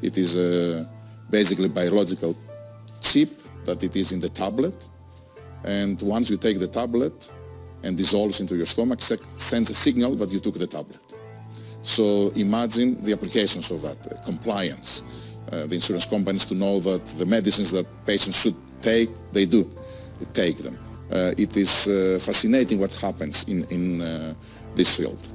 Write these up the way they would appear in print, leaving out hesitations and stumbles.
It is basically biological chip that it is in the tablet, and once you take the tablet and dissolves into your stomach, sends a signal that you took the tablet. So imagine the applications of that, compliance. The insurance companies to know that the medicines that patients should take, they do take them. It is fascinating what happens in this field.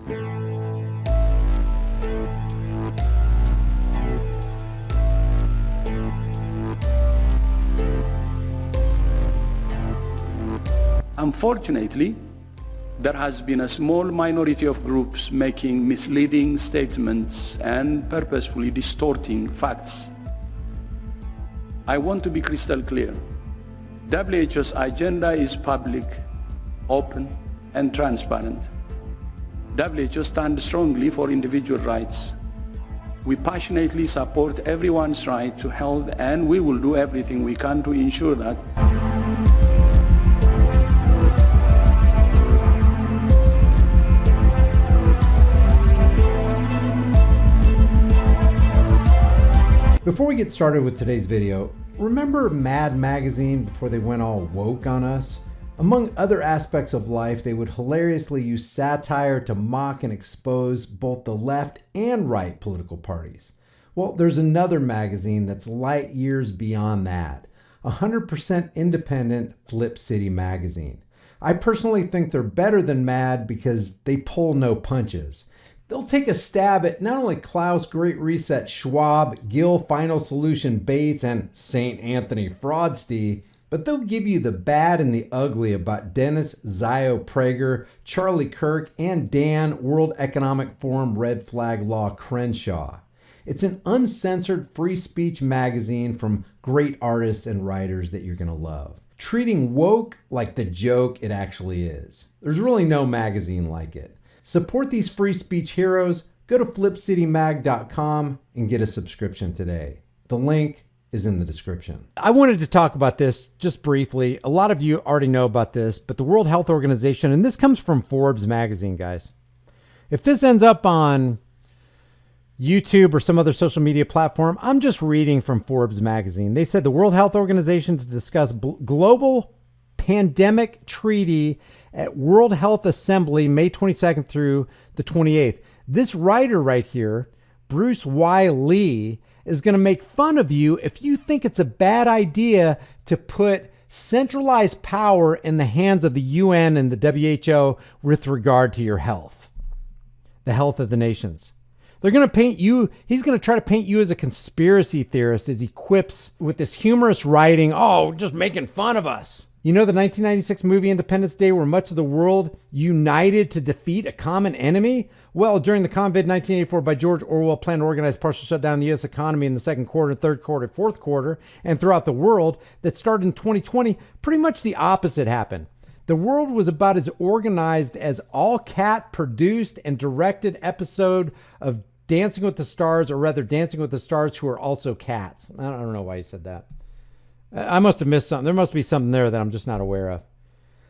Unfortunately, there has been a small minority of groups making misleading statements and purposefully distorting facts. I want to be crystal clear. WHO's agenda is public, open, and transparent. WHO stands strongly for individual rights. We passionately support everyone's right to health, and we will do everything we can to ensure that. Before we get started with today's video, remember Mad Magazine before they went all woke on us? Among other aspects of life, they would hilariously use satire to mock and expose both the left and right political parties. Well, there's another magazine that's light years beyond that, 100% independent Flip City magazine. I personally think they're better than Mad because they pull no punches. They'll take a stab at not only Klaus, Great Reset, Schwab, Gill, Final Solution, Bates, and St. Anthony Fraudstey, but they'll give you the bad and the ugly about Dennis Zio Prager, Charlie Kirk, and Dan, World Economic Forum Red Flag Law Crenshaw. It's an uncensored free speech magazine from great artists and writers that you're going to love, treating woke like the joke it actually is. There's really no magazine like it. Support these free speech heroes. Go to flipcitymag.com and get a subscription today. The link is in the description. I wanted to talk about this just briefly. A lot of you already know about this, but the World Health Organization, and this comes from Forbes magazine, guys. If this ends up on YouTube or some other social media platform, I'm just reading from Forbes magazine. They said the World Health Organization to discuss global pandemic treaty at World Health Assembly, May 22nd through the 28th. This writer right here, Bruce Y. Lee, is going to make fun of you if you think it's a bad idea to put centralized power in the hands of the UN and the WHO with regard to your health, the health of the nations. They're going to paint you, he's going to try to paint you as a conspiracy theorist as he quips with this humorous writing, oh, just making fun of us. You know the 1996 movie Independence Day, where much of the world united to defeat a common enemy? Well, during the COVID 1984 by George Orwell planned to organize partial shutdown of the U.S. economy in the second quarter, third quarter, fourth quarter, and throughout the world that started in 2020, pretty much the opposite happened. The world was about as organized as all cat produced and directed episode of Dancing with the Stars, or rather Dancing with the Stars who are also cats. I don't know why he said that. I must have missed something. There must be something there that I'm just not aware of.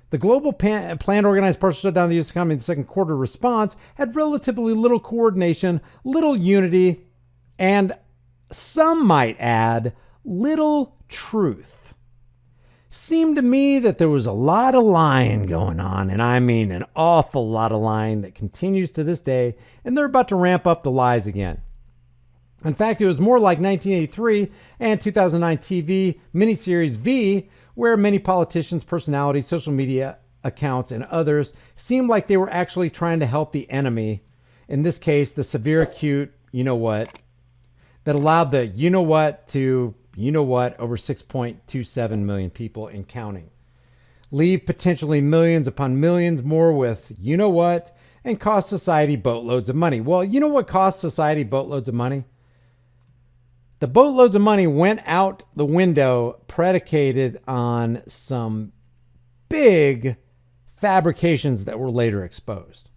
The global plan to organize partial shutdown of the U.S. economy in the second quarter response had relatively little coordination, little unity, and some might add, little truth. Seemed to me that there was a lot of lying going on, and I mean an awful lot of lying that continues to this day, and they're about to ramp up the lies again. In fact, it was more like 1983 and 2009 TV miniseries V, where many politicians, personalities, social media accounts, and others seemed like they were actually trying to help the enemy. In this case, the severe acute, you know what, that allowed the you know what to you know what over 6.27 million people and counting. Leave potentially millions upon millions more with you know what and cost society boatloads of money. Well, you know what cost society boatloads of money? The boatloads of money went out the window predicated on some big fabrications that were later exposed.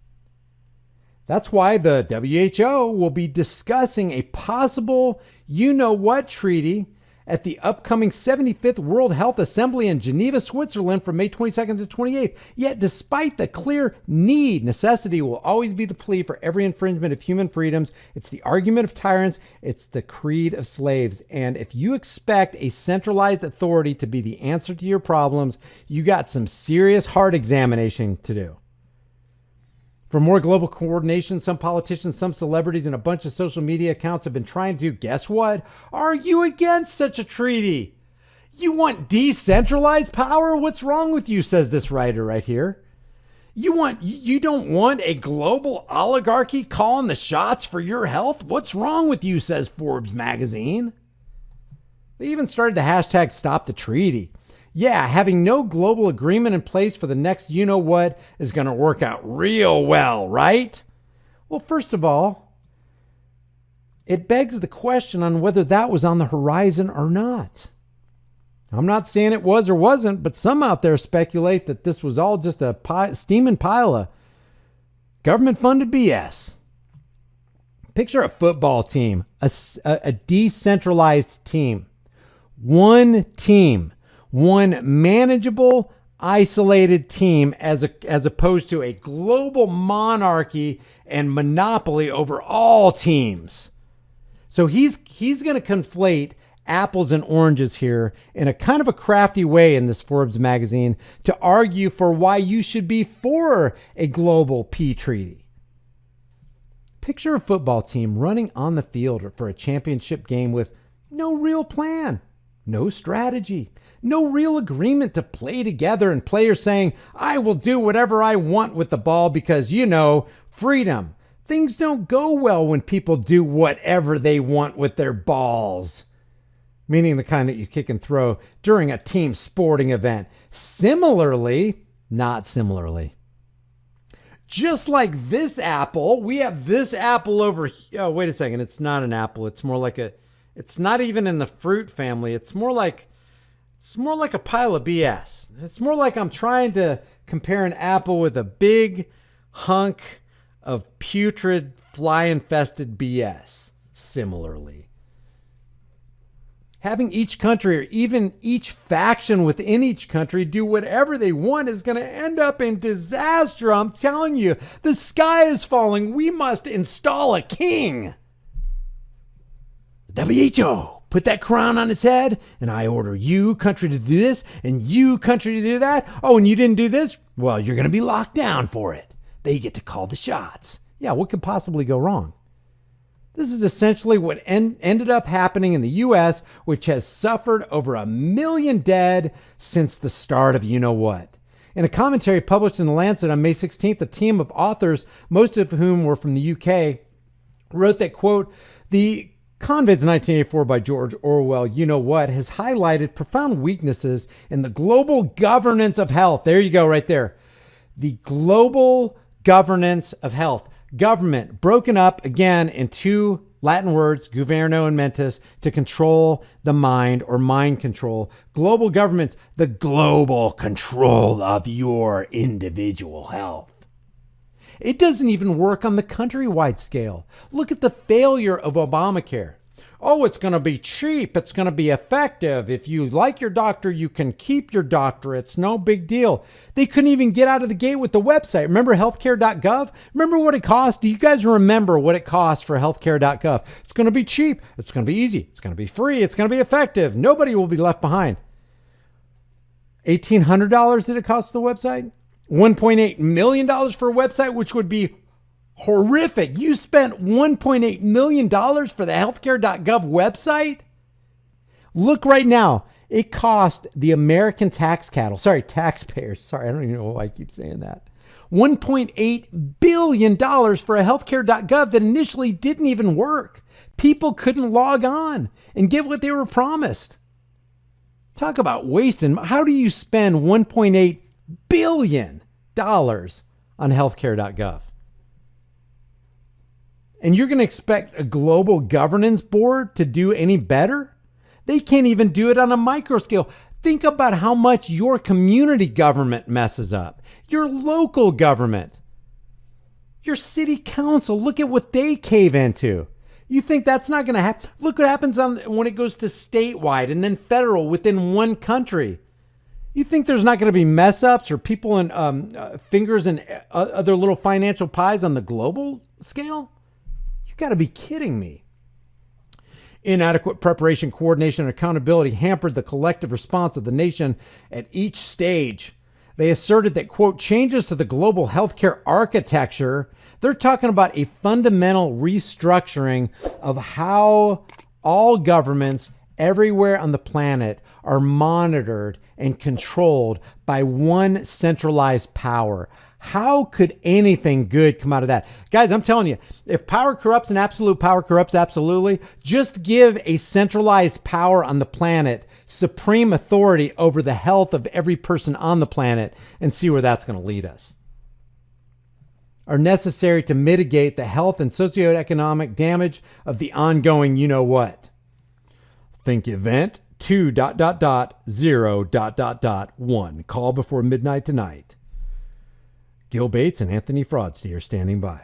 That's why the WHO will be discussing a possible you-know-what treaty at the upcoming 75th World Health Assembly in Geneva, Switzerland from May 22nd to 28th. Yet despite the clear necessity will always be the plea for every infringement of human freedoms. It's the argument of tyrants. It's the creed of slaves. And if you expect a centralized authority to be the answer to your problems, you got some serious heart examination to do. For more global coordination, some politicians, some celebrities, and a bunch of social media accounts have been trying to, guess what? Argue against such a treaty. You want decentralized power? What's wrong with you, says this writer right here. You don't want a global oligarchy calling the shots for your health? What's wrong with you, says Forbes magazine. They even started the hashtag Stop the Treaty. Yeah, having no global agreement in place for the next you-know-what is going to work out real well, right? Well, first of all, it begs the question on whether that was on the horizon or not. I'm not saying it was or wasn't, but some out there speculate that this was all just a steaming pile of government-funded BS. Picture a football team, a decentralized team. One team. One manageable, isolated team as opposed to a global monarchy and monopoly over all teams. So he's going to conflate apples and oranges here in a kind of a crafty way in this Forbes magazine to argue for why you should be for a global peace treaty. Picture a football team running on the field for a championship game with no real plan, no strategy, no real agreement to play together, and players saying, I will do whatever I want with the ball because, freedom. Things don't go well when people do whatever they want with their balls. Meaning the kind that you kick and throw during a team sporting event. Not similarly. Just like this apple, we have this apple over here. Oh, wait a second. It's not an apple. It's more like it's not even in the fruit family. It's more like a pile of BS. It's more like I'm trying to compare an apple with a big hunk of putrid, fly-infested BS. Similarly. Having each country or even each faction within each country do whatever they want is going to end up in disaster. I'm telling you, the sky is falling. We must install a king. The WHO. Put that crown on his head, and I order you, country, to do this, and you, country, to do that. Oh, and you didn't do this? Well, you're going to be locked down for it. They get to call the shots. Yeah, what could possibly go wrong? This is essentially what ended up happening in the U.S., which has suffered over 1 million dead since the start of you-know-what. In a commentary published in The Lancet on May 16th, a team of authors, most of whom were from the UK, wrote that, quote, the Convid's 1984 by George Orwell, you-know-what, has highlighted profound weaknesses in the global governance of health. There you go, right there. The global governance of health. Government broken up, again, in two Latin words, governo and mentis, to control the mind or mind control. Global governments, the global control of your individual health. It doesn't even work on the countrywide scale. Look at the failure of Obamacare. Oh, it's going to be cheap. It's going to be effective. If you like your doctor, you can keep your doctor. It's no big deal. They couldn't even get out of the gate with the website. Remember healthcare.gov? Remember what it cost? Do you guys remember what it cost for healthcare.gov? It's going to be cheap. It's going to be easy. It's going to be free. It's going to be effective. Nobody will be left behind. $1,800 did it cost the website? $1.8 million for a website, which would be horrific. You spent $1.8 million for the healthcare.gov website? Look right now. It cost the American taxpayers. Sorry, I don't even know why I keep saying that. $1.8 billion for a healthcare.gov that initially didn't even work. People couldn't log on and get what they were promised. Talk about wasting. How do you spend $1.8 billion on healthcare.gov? And you're going to expect a global governance board to do any better? They can't even do it on a micro scale. Think about how much your community government messes up. Your local government. Your city council. Look at what they cave into. You think that's not going to happen? Look what happens when it goes to statewide and then federal within one country. You think there's not going to be mess ups or people in fingers and other little financial pies on the global scale? You got to be kidding me. Inadequate preparation, coordination, and accountability hampered the collective response of the nation at each stage. They asserted that, quote, changes to the global healthcare architecture, they're talking about a fundamental restructuring of how all governments everywhere on the planet are monitored and controlled by one centralized power. How could anything good come out of that? Guys, I'm telling you, if power corrupts and absolute power corrupts absolutely, just give a centralized power on the planet supreme authority over the health of every person on the planet and see where that's going to lead us. Are necessary to mitigate the health and socioeconomic damage of the ongoing you-know-what. Think event 2.0.1. Call before midnight tonight. Gil Bates and Anthony Fraudstein are standing by.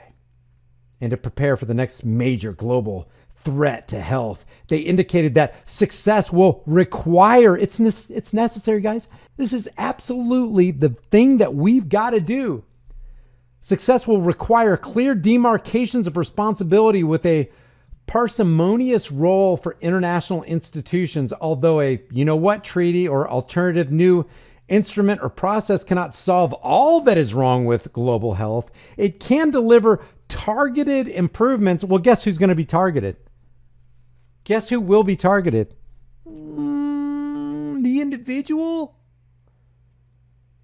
And to prepare for the next major global threat to health, they indicated that success will require, it's necessary, guys. This is absolutely the thing that we've got to do. Success will require clear demarcations of responsibility with a parsimonious role for international institutions, although a you-know-what treaty or alternative new instrument or process cannot solve all that is wrong with global health. It can deliver targeted improvements. Well, guess who's going to be targeted? Guess who will be targeted? The individual?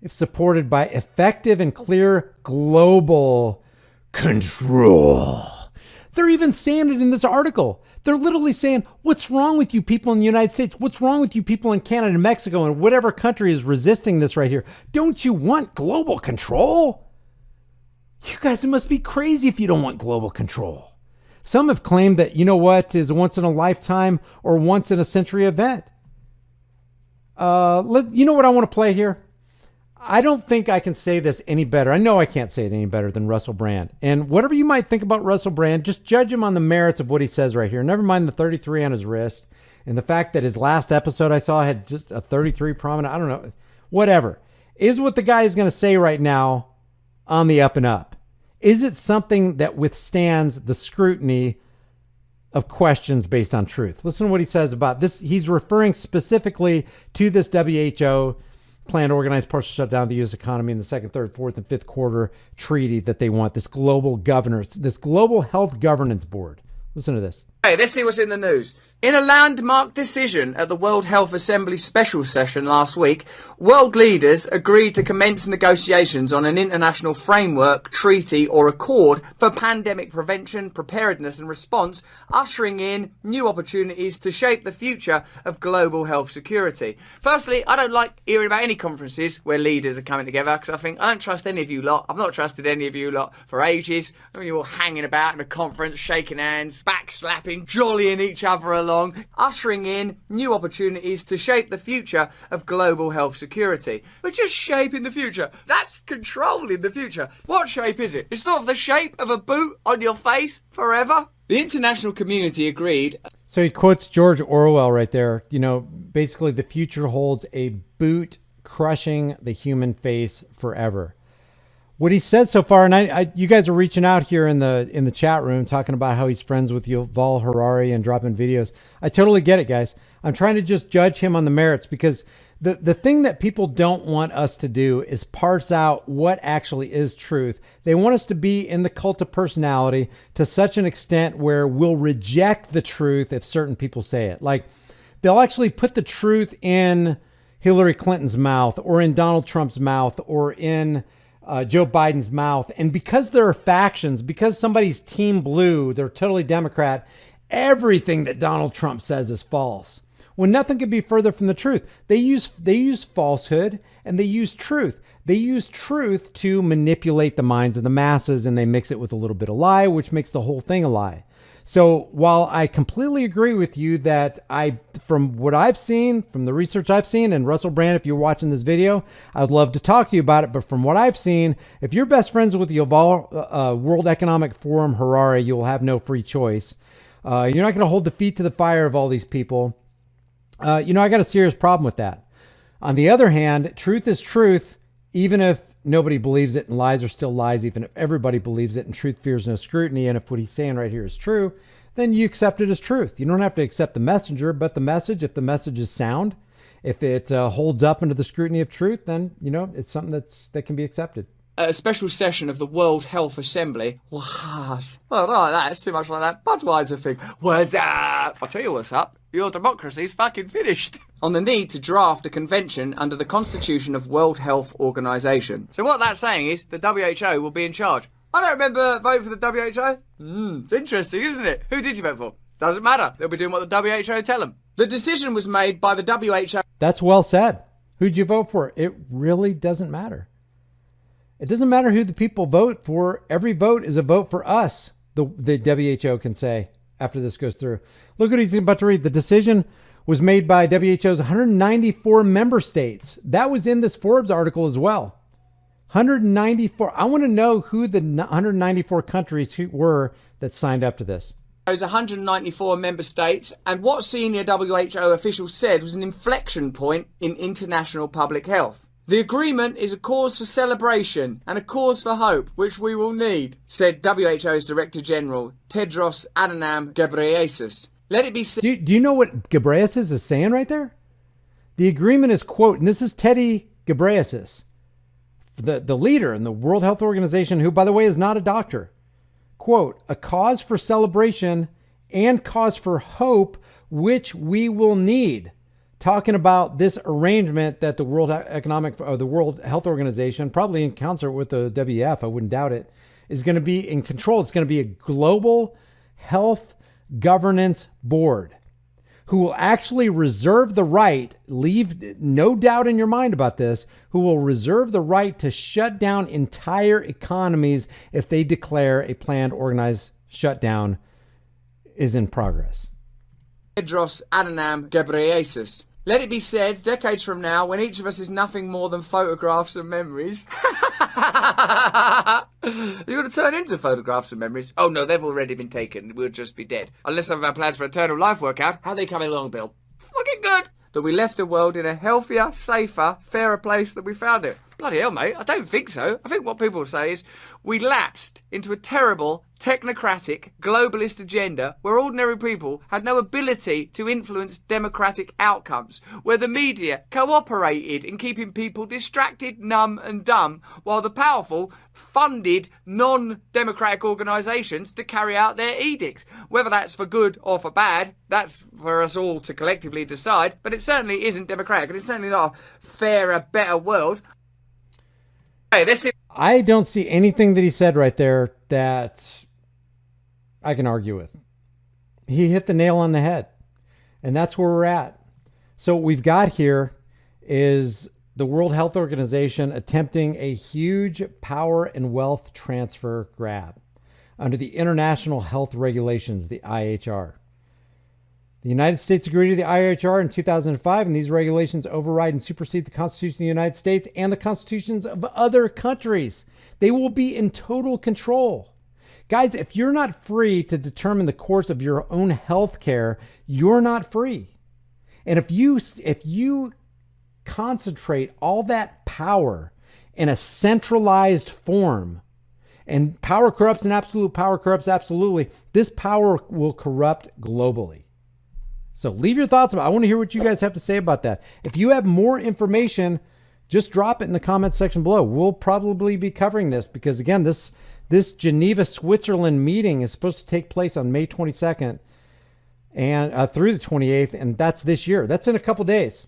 If supported by effective and clear global control. They're even saying it in this article. They're literally saying, what's wrong with you people in the United States? What's wrong with you people in Canada and Mexico and whatever country is resisting this right here? Don't you want global control? You guys must be crazy if you don't want global control. Some have claimed that, you know what, is a once in a lifetime or once in a century event. You know what I want to play here? I don't think I can say this any better. I know I can't say it any better than Russell Brand. And whatever you might think about Russell Brand, just judge him on the merits of what he says right here. Never mind the 33 on his wrist and the fact that his last episode I saw had just a 33 prominent. I don't know. Whatever. Is what the guy is going to say right now on the up and up? Is it something that withstands the scrutiny of questions based on truth? Listen to what he says about this. He's referring specifically to this WHO plan to organize partial shutdown of the U.S. economy in the second, third, fourth, and fifth quarter treaty that they want, this global governance, this global health governance board. Listen to this. Hey, let's see what's in the news. In a landmark decision at the World Health Assembly special session last week, world leaders agreed to commence negotiations on an international framework, treaty or accord for pandemic prevention, preparedness and response, ushering in new opportunities to shape the future of global health security. Firstly, I don't like hearing about any conferences where leaders are coming together because I think I don't trust any of you lot. I've not trusted any of you lot for ages. I mean, you're all hanging about in a conference, shaking hands, backslapping, jollying each other along, ushering in new opportunities to shape the future of global health security. But just shaping the future. That's controlling the future. What shape is it? It's not the shape of a boot on your face forever. The international community agreed. So he quotes George Orwell right there. You know, basically the future holds a boot crushing the human face forever. What he said so far, and you guys are reaching out here in the chat room talking about how he's friends with Yuval Harari and dropping videos. I totally get it, guys. I'm trying to just judge him on the merits because the thing that people don't want us to do is parse out what actually is truth. They want us to be in the cult of personality to such an extent where we'll reject the truth if certain people say it. Like they'll actually put the truth in Hillary Clinton's mouth or in Donald Trump's mouth or in Joe Biden's mouth. And because there are factions, because somebody's team blue, they're totally Democrat, everything that Donald Trump says is false. When nothing could be further from the truth. They use falsehood and they use truth. They use truth to manipulate the minds of the masses and they mix it with a little bit of lie, which makes the whole thing a lie. So while I completely agree with you that from what I've seen, from the research I've seen, and Russell Brand, if you're watching this video, I'd love to talk to you about it. But from what I've seen, if you're best friends with the World Economic Forum Harari, you'll have no free choice. You're not going to hold the feet to the fire of all these people. I got a serious problem with that. On the other hand, truth is truth, even if nobody believes it, and lies are still lies, even if everybody believes it, and truth fears no scrutiny. And if what he's saying right here is true, then you accept it as truth. You don't have to accept the messenger, but the message, if the message is sound, if it holds up under the scrutiny of truth, then, it's something that can be accepted. A special session of the World Health Assembly. What? Well, not like that. It's too much like that Budweiser thing. What's up? I'll tell you what's up. Your democracy's fucking finished. On the need to draft a convention under the Constitution of World Health Organization. So what that's saying is the WHO will be in charge. I don't remember voting for the WHO. It's interesting, isn't it? Who did you vote for? Doesn't matter. They'll be doing what the WHO tell them. The decision was made by the WHO. That's well said. Who'd you vote for? It really doesn't matter. It doesn't matter who the people vote for. Every vote is a vote for us, the WHO can say after this goes through. Look what he's about to read. The decision was made by WHO's 194 member states. That was in this Forbes article as well. 194. I want to know who the 194 countries were that signed up to this. There's 194 member states, and what senior WHO officials said was an inflection point in international public health. The agreement is a cause for celebration and a cause for hope, which we will need, said WHO's Director General, Tedros Adhanom Ghebreyesus. Let it be said. Do you know what Ghebreyesus is saying right there? The agreement is, quote, and this is Teddy Ghebreyesus, the leader in the World Health Organization, who, by the way, is not a doctor. Quote, a cause for celebration and cause for hope, which we will need. Talking about this arrangement that the World Health Organization, probably in concert with the WEF, I wouldn't doubt it, is going to be in control. It's going to be a global health governance board who will actually reserve the right, leave no doubt in your mind about this, who will reserve the right to shut down entire economies if they declare a planned organized shutdown is in progress. Tedros Adhanom Ghebreyesus. Let it be said, decades from now, when each of us is nothing more than photographs and memories. You're going to turn into photographs and memories? Oh no, they've already been taken. We'll just be dead. Unless some of our plans for eternal life work out. How are they coming along, Bill? Fucking good. That we left the world in a healthier, safer, fairer place than we found it. Bloody hell, mate. I don't think so. I think what people will say is we lapsed into a terrible, technocratic, globalist agenda where ordinary people had no ability to influence democratic outcomes, where the media cooperated in keeping people distracted, numb and dumb, while the powerful funded non-democratic organisations to carry out their edicts. Whether that's for good or for bad, that's for us all to collectively decide, but it certainly isn't democratic, and it's certainly not a fairer, better world. I don't see anything that he said right there that I can argue with. He hit the nail on the head, and that's where we're at. So what we've got here is the World Health Organization attempting a huge power and wealth transfer grab under the International Health Regulations, the IHR. The United States agreed to the IHR in 2005, and these regulations override and supersede the Constitution of the United States and the constitutions of other countries. They will be in total control. Guys, if you're not free to determine the course of your own health care, you're not free. And if you concentrate all that power in a centralized form, and power corrupts and absolute power corrupts absolutely, this power will corrupt globally. So leave your thoughts about it. I want to hear what you guys have to say about that. If you have more information, just drop it in the comments section below. We'll probably be covering this because, again, this Geneva, Switzerland meeting is supposed to take place on May 22nd and through the 28th, and that's this year. That's in a couple days.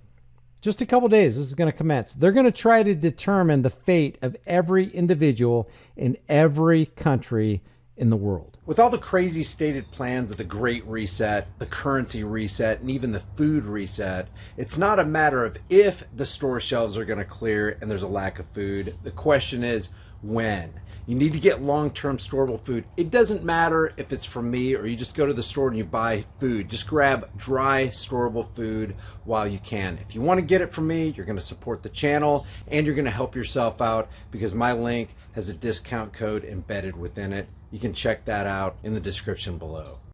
Just a couple days, this is going to commence. They're going to try to determine the fate of every individual in every country in the world. With all the crazy stated plans of the Great Reset, the currency reset, and even the food reset, it's not a matter of if the store shelves are going to clear and there's a lack of food. The question is when. You need to get long-term storable food. It doesn't matter if it's from me or you just go to the store and you buy food. Just grab dry, storable food while you can. If you want to get it from me, you're going to support the channel and you're going to help yourself out because my link has a discount code embedded within it. You can check that out in the description below.